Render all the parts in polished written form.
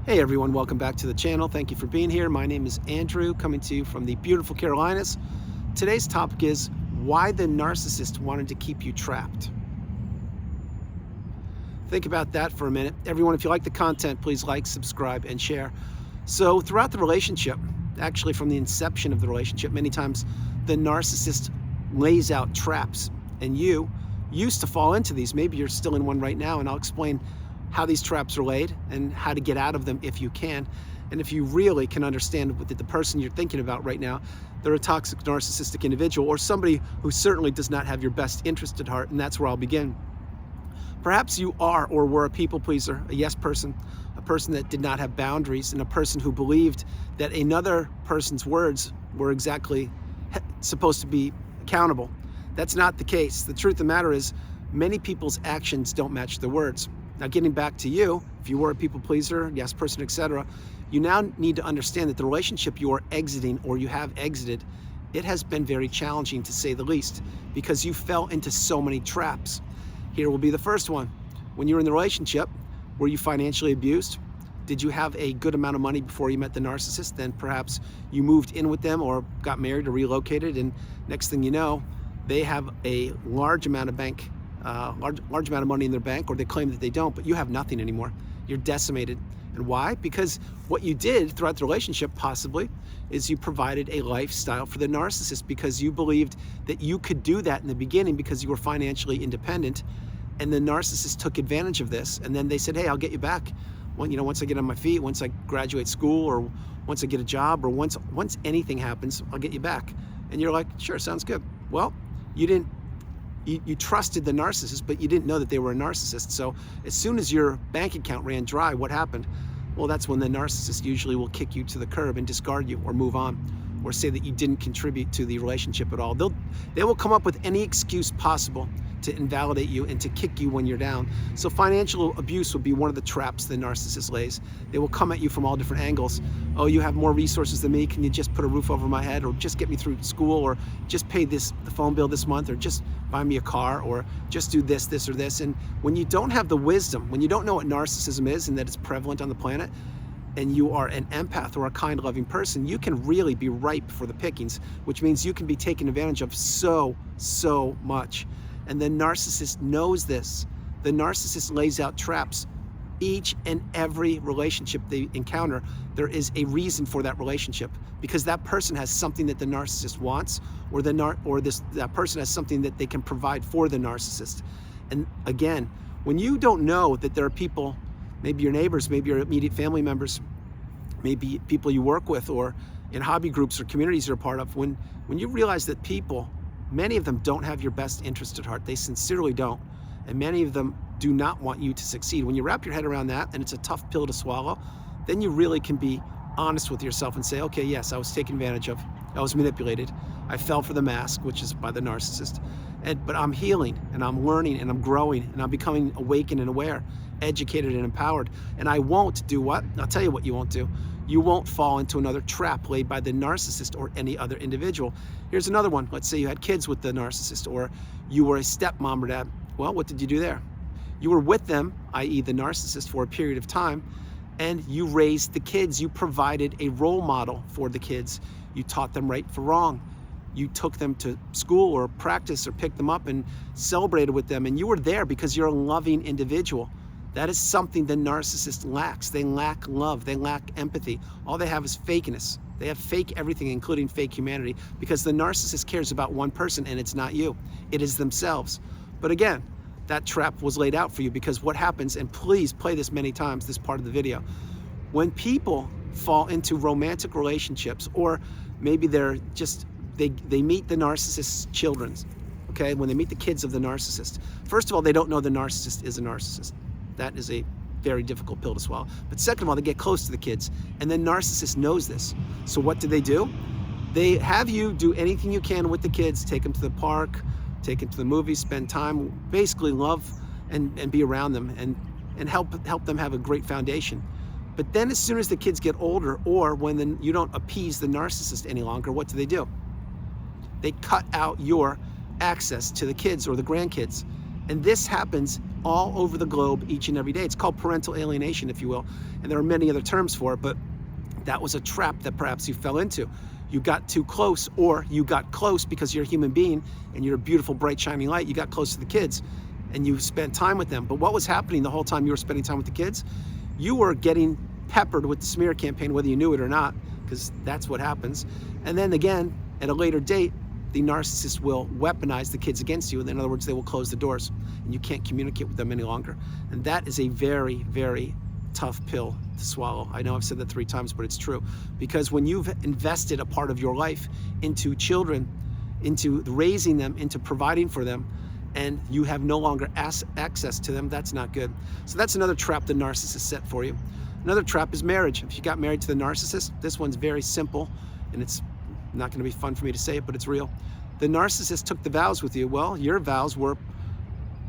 Hey everyone, welcome back to the channel. Thank you for being here. My name is Andrew, coming to you from the beautiful Carolinas. Today's topic is why the narcissist wanted to keep you trapped. Think about that for a minute. Everyone, if you like the content, please like, subscribe, and share. So throughout the relationship, actually from the inception of the relationship, many times the narcissist lays out traps, and you used to fall into these. Maybe you're still in one right now, and I'll explain how these traps are laid and how to get out of them if you can. And if you really can understand that the person you're thinking about right now, they're a toxic narcissistic individual or somebody who certainly does not have your best interest at heart, and that's where I'll begin. Perhaps you are or were a people pleaser, a yes person, a person that did not have boundaries, and a person who believed that another person's words were exactly supposed to be accountable. That's not the case. The truth of the matter is many people's actions don't match their words. Now, getting back to you, if you were a people pleaser, yes person, etc., you now need to understand that the relationship you are exiting or you have exited, it has been very challenging to say the least, because you fell into so many traps. Here will be the first one. When you were in the relationship, were you financially abused? Did you have a good amount of money before you met the narcissist? Then perhaps you moved in with them or got married or relocated, and next thing you know, they have a large amount of large amount of money in their bank, or they claim that they don't, but you have nothing anymore. You're decimated. And why? Because what you did throughout the relationship possibly is you provided a lifestyle for the narcissist because you believed that you could do that in the beginning because you were financially independent, and the narcissist took advantage of this, and then they said, hey, I'll get you back once I get on my feet, once I graduate school, or once I get a job, or once anything happens, I'll get you back. And you're like, sure, sounds good. Well, you trusted the narcissist, but you didn't know that they were a narcissist. So as soon as your bank account ran dry, what happened? Well, that's when the narcissist usually will kick you to the curb and discard you or move on, or say that you didn't contribute to the relationship at all. They will come up with any excuse possible to invalidate you and to kick you when you're down. So financial abuse would be one of the traps the narcissist lays. They will come at you from all different angles. Oh, you have more resources than me. Can you just put a roof over my head, or just get me through school, or just pay the phone bill this month, or just buy me a car, or just do this, or this. And when you don't have the wisdom, when you don't know what narcissism is and that it's prevalent on the planet, and you are an empath or a kind, loving person, you can really be ripe for the pickings, which means you can be taken advantage of so much. And the narcissist knows this. The narcissist lays out traps. Each and every relationship they encounter, there is a reason for that relationship, because that person has something that the narcissist wants, or that person has something that they can provide for the narcissist. And again, when you don't know that there are people, maybe your neighbors, maybe your immediate family members, maybe people you work with, or in hobby groups or communities you're a part of, when you realize that people, many of them don't have your best interest at heart, they sincerely don't, and many of them do not want you to succeed. When you wrap your head around that, and it's a tough pill to swallow, then you really can be honest with yourself and say, okay, yes, I was taken advantage of, I was manipulated, I fell for the mask, which is by the narcissist, but I'm healing, and I'm learning, and I'm growing, and I'm becoming awakened and aware, educated and empowered. And I won't do what? I'll tell you what you won't do. You won't fall into another trap laid by the narcissist or any other individual. Here's another one. Let's say you had kids with the narcissist, or you were a stepmom or dad. Well, what did you do there? You were with them, i.e. the narcissist, for a period of time, and you raised the kids. You provided a role model for the kids. You taught them right from wrong. You took them to school or practice, or picked them up and celebrated with them, and you were there because you're a loving individual. That is something the narcissist lacks. They lack love. They lack empathy. All they have is fakeness. They have fake everything, including fake humanity, because the narcissist cares about one person, and it's not you. It is themselves. But again, that trap was laid out for you, because what happens, and please play this many times, this part of the video, when people fall into romantic relationships, or maybe they're just, they meet the narcissist's children, okay? When they meet the kids of the narcissist, first of all, they don't know the narcissist is a narcissist. That is a very difficult pill to swallow. But second of all, they get close to the kids, and the narcissist knows this. So what do? They have you do anything you can with the kids, take them to the park, take them to the movies, spend time, basically love and be around them, and help them have a great foundation. But then as soon as the kids get older, or when you don't appease the narcissist any longer, what do? They cut out your access to the kids or the grandkids. And this happens all over the globe each and every day. It's called parental alienation, if you will. And there are many other terms for it, but that was a trap that perhaps you fell into. You got too close, or you got close because you're a human being and you're a beautiful, bright, shining light. You got close to the kids and you spent time with them. But what was happening the whole time you were spending time with the kids? You were getting peppered with the smear campaign, whether you knew it or not, because that's what happens. And then again, at a later date, the narcissist will weaponize the kids against you. In other words, they will close the doors and you can't communicate with them any longer. And that is a very, very tough pill to swallow. I know I've said that 3 times, but it's true. Because when you've invested a part of your life into children, into raising them, into providing for them, and you have no longer access to them, that's not good. So that's another trap the narcissist set for you. Another trap is marriage. If you got married to the narcissist, this one's very simple, and it's not going to be fun for me to say it, but it's real. The narcissist took the vows with you. Well, your vows were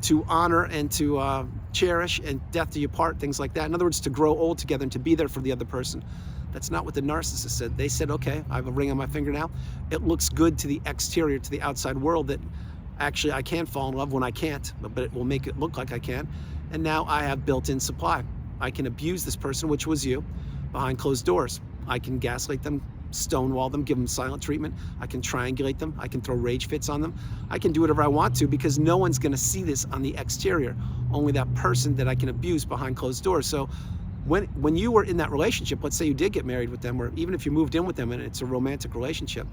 to honor and to cherish and death do you part, things like that. In other words, to grow old together and to be there for the other person. That's not what the narcissist said. They said, okay, I have a ring on my finger now. It looks good to the exterior, to the outside world, that actually I can fall in love when I can't, but it will make it look like I can. And now I have built-in supply. I can abuse this person, which was you, behind closed doors. I can gaslight them, stonewall them, give them silent treatment. I can triangulate them. I can throw rage fits on them. I can do whatever I want to, because no one's going to see this on the exterior. Only that person that I can abuse behind closed doors. So when you were in that relationship, let's say you did get married with them, or even if you moved in with them and it's a romantic relationship,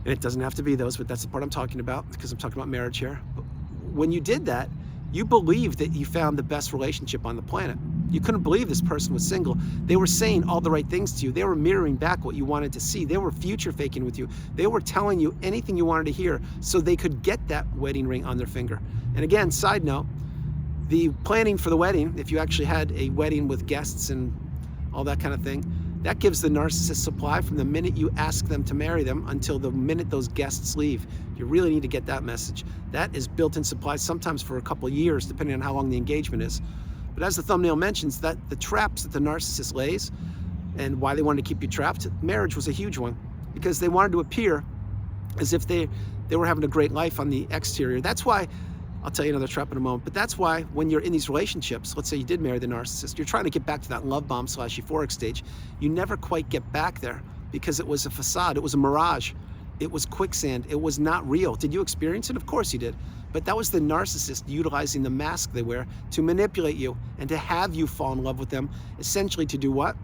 and it doesn't have to be those, but that's the part I'm talking about, because I'm talking about marriage here. But when you did that, you believed that you found the best relationship on the planet. You couldn't believe this person was single. They were saying all the right things to you. They were mirroring back what you wanted to see. They were future faking with you. They were telling you anything you wanted to hear so they could get that wedding ring on their finger. And again, side note, the planning for the wedding, if you actually had a wedding with guests and all that kind of thing, that gives the narcissist supply from the minute you ask them to marry them until the minute those guests leave. You really need to get that message. That is built-in supply, sometimes for a couple of years, depending on how long the engagement is. But as the thumbnail mentions, that the traps that the narcissist lays and why they wanted to keep you trapped, marriage was a huge one, because they wanted to appear as if they were having a great life on the exterior. That's why, I'll tell you another trap in a moment, but that's why when you're in these relationships, let's say you did marry the narcissist, you're trying to get back to that love bomb / euphoric stage. You never quite get back there because it was a facade, it was a mirage, it was quicksand, it was not real. Did you experience it? Of course you did. But that was the narcissist utilizing the mask they wear to manipulate you and to have you fall in love with them, essentially to do what?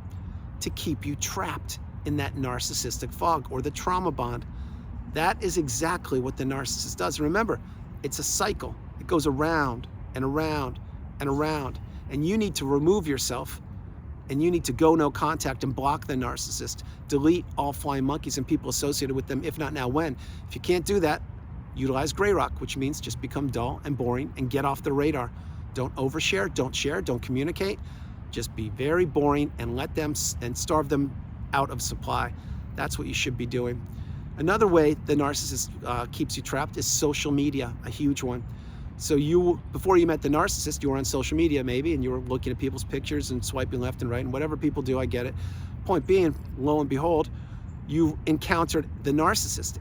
To keep you trapped in that narcissistic fog, or the trauma bond. That is exactly what the narcissist does. Remember, it's a cycle. It goes around and around and around. And you need to remove yourself, and you need to go no contact and block the narcissist. Delete all flying monkeys and people associated with them, if not now, when? If you can't do that, utilize gray rock, which means just become dull and boring and get off the radar. Don't overshare, don't share, don't communicate. Just be very boring and let them and starve them out of supply. That's what you should be doing. Another way the narcissist keeps you trapped is social media, a huge one. So before you met the narcissist, you were on social media maybe, and you were looking at people's pictures and swiping left and right, and whatever people do, I get it. Point being, lo and behold, you encountered the narcissist.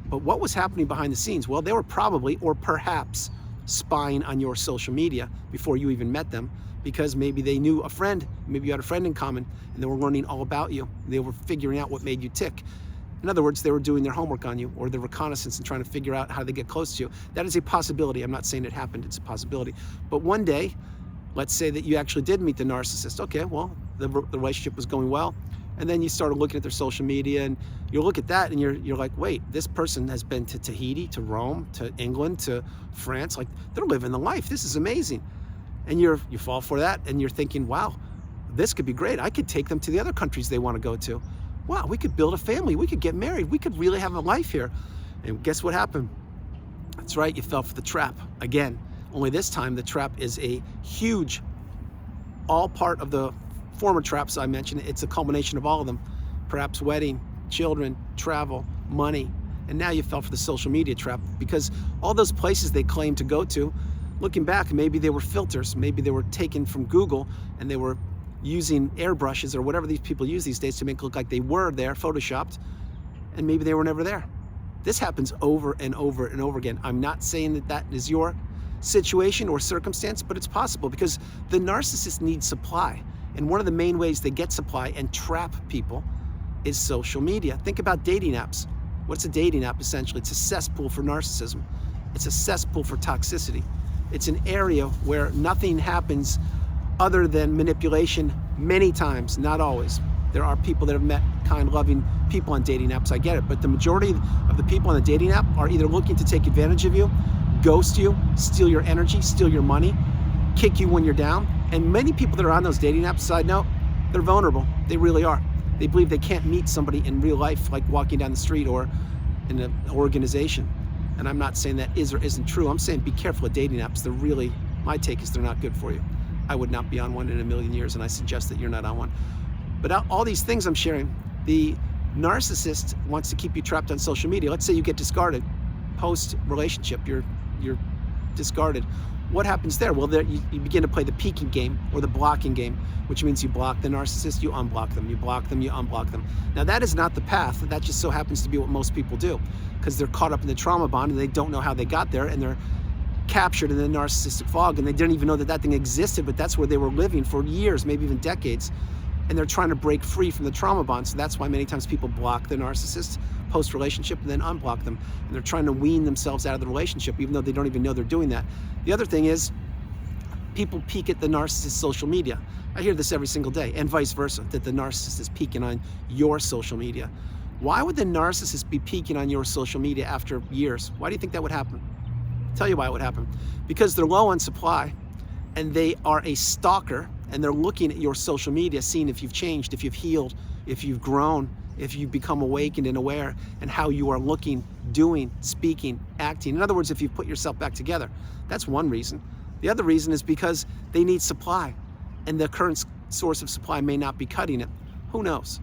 But what was happening behind the scenes? Well, they were probably, or perhaps, spying on your social media before you even met them, because maybe they knew a friend, maybe you had a friend in common, and they were learning all about you. They were figuring out what made you tick. In other words, they were doing their homework on you, or their reconnaissance and trying to figure out how they get close to you. That is a possibility. I'm not saying it happened, it's a possibility. But one day, let's say that you actually did meet the narcissist. Okay, well, the relationship was going well. And then you started looking at their social media, and you look at that and you're like, wait, this person has been to Tahiti, to Rome, to England, to France. Like, they're living the life. This is amazing. And you fall for that, and you're thinking, wow, this could be great. I could take them to the other countries they want to go to. Wow, we could build a family. We could get married. We could really have a life here. And guess what happened? That's right, you fell for the trap again. Only this time the trap is a huge, all part of the former traps I mentioned. It's a culmination of all of them. Perhaps wedding, children, travel, money. And now you fell for the social media trap, because all those places they claim to go to, looking back, maybe they were filters. Maybe they were taken from Google, and they were using airbrushes or whatever these people use these days to make it look like they were there, photoshopped, and maybe they were never there. This happens over and over and over again. I'm not saying that that is your situation or circumstance, but it's possible because the narcissist needs supply. And one of the main ways they get supply and trap people is social media. Think about dating apps. What's a dating app essentially? It's a cesspool for narcissism. It's a cesspool for toxicity. It's an area where nothing happens other than manipulation many times, not always. There are people that have met kind, loving people on dating apps, I get it, but the majority of the people on the dating app are either looking to take advantage of you, ghost you, steal your energy, steal your money, kick you when you're down. And many people that are on those dating apps, side note, they're vulnerable. They really are. They believe they can't meet somebody in real life, like walking down the street or in an organization. And I'm not saying that is or isn't true. I'm saying be careful of dating apps. They're really, my take is they're not good for you. I would not be on one in a million years, and I suggest that you're not on one. But all these things I'm sharing, the narcissist wants to keep you trapped on social media. Let's say you get discarded post-relationship, you're discarded. What happens there? Well, there you begin to play the peeking game or the blocking game, which means you block the narcissist, you unblock them, you block them, you unblock them. Now that is not the path. That just so happens to be what most people do because they're caught up in the trauma bond and they don't know how they got there, and they're captured in the narcissistic fog, and they didn't even know that that thing existed, but that's where they were living for years, maybe even decades, and they're trying to break free from the trauma bond. So that's why many times people block the narcissist post-relationship and then unblock them, and they're trying to wean themselves out of the relationship even though they don't even know they're doing that. The other thing is people peek at the narcissist's social media. I hear this every single day, and vice versa, that the narcissist is peeking on your social media. Why would the narcissist be peeking on your social media after years? Why do you think that would happen? I'll tell you why it would happen. Because they're low on supply and they are a stalker, and they're looking at your social media, seeing if you've changed, if you've healed, if you've grown, if you've become awakened and aware, and how you are looking, doing, speaking, acting. In other words, if you've put yourself back together. That's one reason. The other reason is because they need supply, and the current source of supply may not be cutting it. Who knows?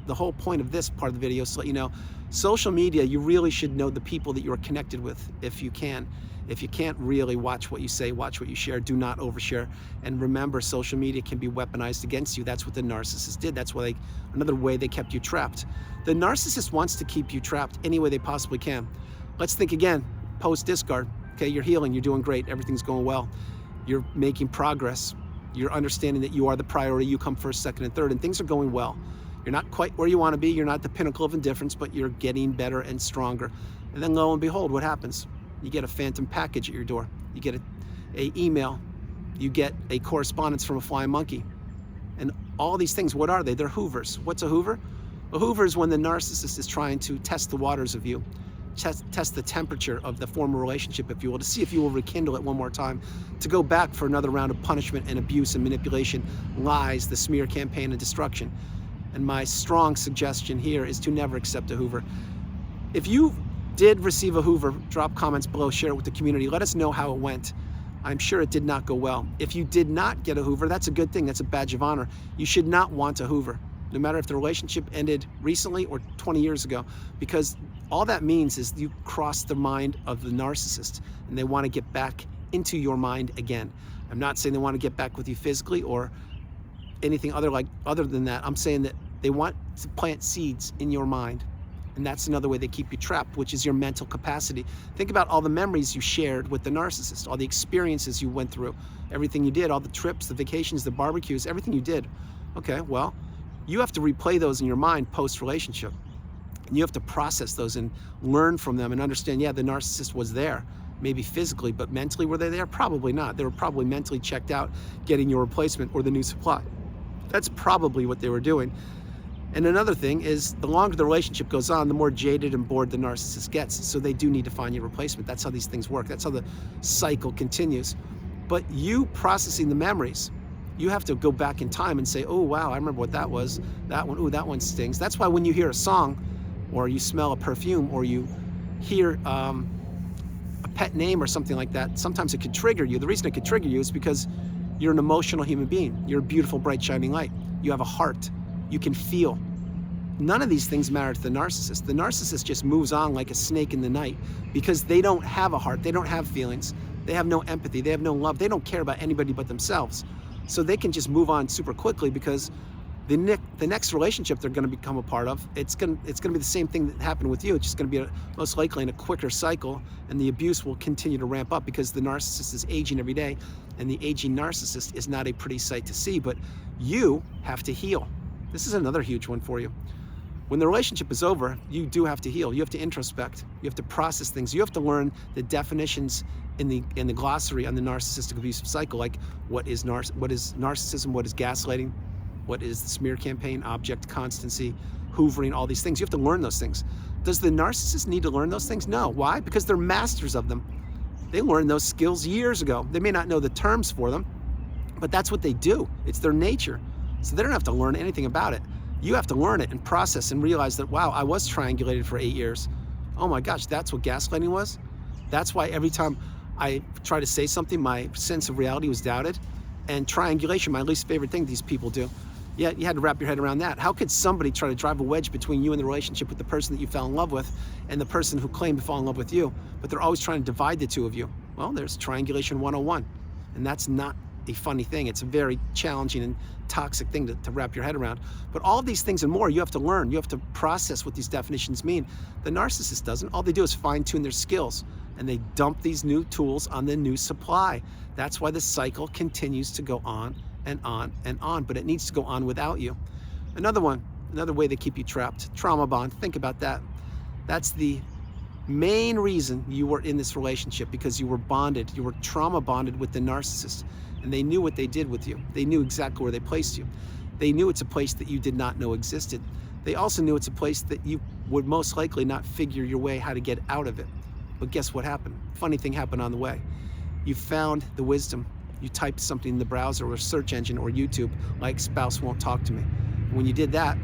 The whole point of this part of the video is to let you know, social media, you really should know the people that you're connected with if you can. If you can't, really watch what you say, watch what you share, do not overshare. And remember, social media can be weaponized against you. That's what the narcissist did. That's why another way they kept you trapped. The narcissist wants to keep you trapped any way they possibly can. Let's think again, post-discard. Okay, you're healing, you're doing great, everything's going well. You're making progress. You're understanding that you are the priority, you come first, second, and third, and things are going well. You're not quite where you want to be, you're not at the pinnacle of indifference, but you're getting better and stronger. And then lo and behold, what happens? You get a phantom package at your door. You get a email. You get a correspondence from a flying monkey. And all these things, what are they? They're hoovers. What's a hoover? A hoover is when the narcissist is trying to test the waters of you, test the temperature of the former relationship, if you will, to see if you will rekindle it one more time, to go back for another round of punishment and abuse and manipulation, lies, the smear campaign and destruction. And my strong suggestion here is to never accept a hoover. If you did receive a hoover, drop comments below, share it with the community. Let us know how it went. I'm sure it did not go well. If you did not get a hoover, that's a good thing. That's a badge of honor. You should not want a hoover, no matter if the relationship ended recently or 20 years ago, because all that means is you crossed the mind of the narcissist and they want to get back into your mind again. I'm not saying they want to get back with you physically or anything other than that. I'm saying that they want to plant seeds in your mind. And that's another way they keep you trapped, which is your mental capacity. Think about all the memories you shared with the narcissist, all the experiences you went through, everything you did, all the trips, the vacations, the barbecues, everything you did. Okay, well, you have to replay those in your mind post-relationship. And you have to process those and learn from them and understand, yeah, the narcissist was there, maybe physically, but mentally were they there? Probably not. They were probably mentally checked out, getting your replacement or the new supply. That's probably what they were doing. And another thing is, the longer the relationship goes on, the more jaded and bored the narcissist gets. So they do need to find your replacement. That's how these things work. That's how the cycle continues. But you processing the memories, you have to go back in time and say, oh, wow, I remember what that was. That one, ooh, that one stings. That's why when you hear a song or you smell a perfume or you hear a pet name or something like that, sometimes it could trigger you. The reason it could trigger you is because you're an emotional human being. You're a beautiful, bright, shining light. You have a heart. You can feel. None of these things matter to the narcissist. The narcissist just moves on like a snake in the night because they don't have a heart. They don't have feelings. They have no empathy. They have no love. They don't care about anybody but themselves. So they can just move on super quickly because The next relationship they're going to become a part of, it's going to be the same thing that happened with you. It's just going to be most likely in a quicker cycle, and the abuse will continue to ramp up because the narcissist is aging every day, and the aging narcissist is not a pretty sight to see. But you have to heal. This is another huge one for you. When the relationship is over, you do have to heal. You have to introspect. You have to process things. You have to learn the definitions in the glossary on the narcissistic abusive cycle, like what is narcissism, what is gaslighting, what is the smear campaign, object constancy, hoovering, all these things. You have to learn those things. Does the narcissist need to learn those things? No. Why? Because they're masters of them. They learned those skills years ago. They may not know the terms for them, but that's what they do. It's their nature. So they don't have to learn anything about it. You have to learn it and process and realize that, wow, I was triangulated for 8 years. Oh my gosh, that's what gaslighting was? That's why every time I try to say something, my sense of reality was doubted. And triangulation, my least favorite thing these people do. Yeah, you had to wrap your head around that. How could somebody try to drive a wedge between you and the relationship with the person that you fell in love with and the person who claimed to fall in love with you, but they're always trying to divide the two of you? Well, there's triangulation 101, and that's not a funny thing. It's a very challenging and toxic thing to wrap your head around. But all of these things and more, you have to learn. You have to process what these definitions mean. The narcissist doesn't. All they do is fine-tune their skills, and they dump these new tools on the new supply. That's why the cycle continues to go on and on and on, but it needs to go on without you. Another way they keep you trapped, trauma bond. Think about that. That's the main reason you were in this relationship, because you were bonded. You were trauma bonded with the narcissist, and they knew what they did with you. They knew exactly where they placed you. They knew it's a place that you did not know existed. They also knew it's a place that you would most likely not figure your way how to get out of it. But guess what happened? Funny thing happened on the way. You found the wisdom. You typed something in the browser or search engine or YouTube, like spouse won't talk to me. When you did that,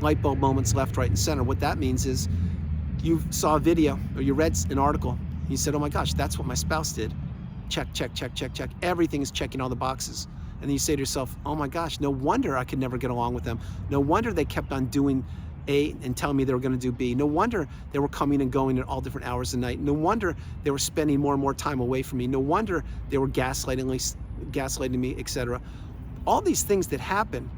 light bulb moments left, right, and center. What that means is you saw a video or you read an article. You said, oh my gosh, that's what my spouse did. Check, check, check, check, check. Everything is checking all the boxes. And then you say to yourself, oh my gosh, no wonder I could never get along with them. No wonder they kept on doing A and telling me they were going to do B. No wonder they were coming and going at all different hours of the night. No wonder they were spending more and more time away from me. No wonder they were gaslighting me, etc. All these things that happen,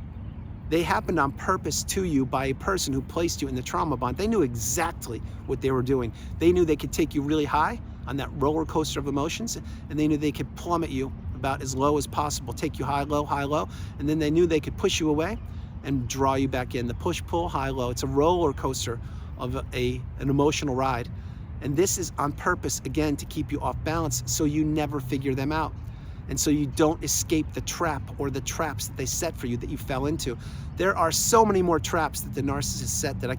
they happened on purpose to you by a person who placed you in the trauma bond. They knew exactly what they were doing. They knew they could take you really high on that roller coaster of emotions, and they knew they could plummet you about as low as possible, take you high, low, and then they knew they could push you away and draw you back in. The push, pull, high, low. It's a roller coaster of an emotional ride. And this is on purpose, again, to keep you off balance so you never figure them out. And so you don't escape the trap or the traps that they set for you that you fell into. There are so many more traps that the narcissist set that an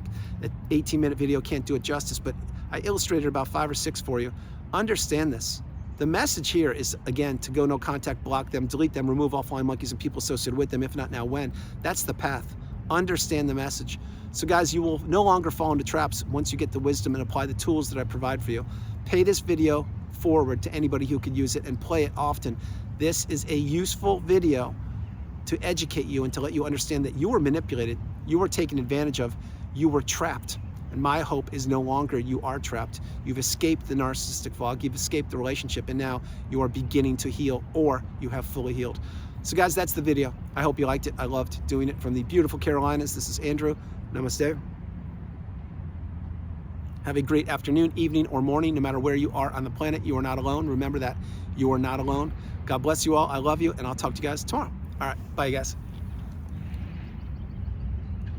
18-minute video can't do it justice, but I illustrated about 5 or 6 for you. Understand this. The message here is, again, to go no contact, block them, delete them, remove all flying monkeys and people associated with them. If not now, when? That's the path. Understand the message. So guys, you will no longer fall into traps once you get the wisdom and apply the tools that I provide for you. Pay this video forward to anybody who could use it and play it often. This is a useful video to educate you and to let you understand that you were manipulated, you were taken advantage of, you were trapped. And my hope is no longer you are trapped. You've escaped the narcissistic fog, you've escaped the relationship, and now you are beginning to heal, or you have fully healed. So guys, that's the video. I hope you liked it. I loved doing it from the beautiful Carolinas. This is Andrew. Namaste. Have a great afternoon, evening, or morning, no matter where you are on the planet. You are not alone. Remember that. You are not alone. God bless you all. I love you, and I'll talk to you guys tomorrow. All right. Bye, guys.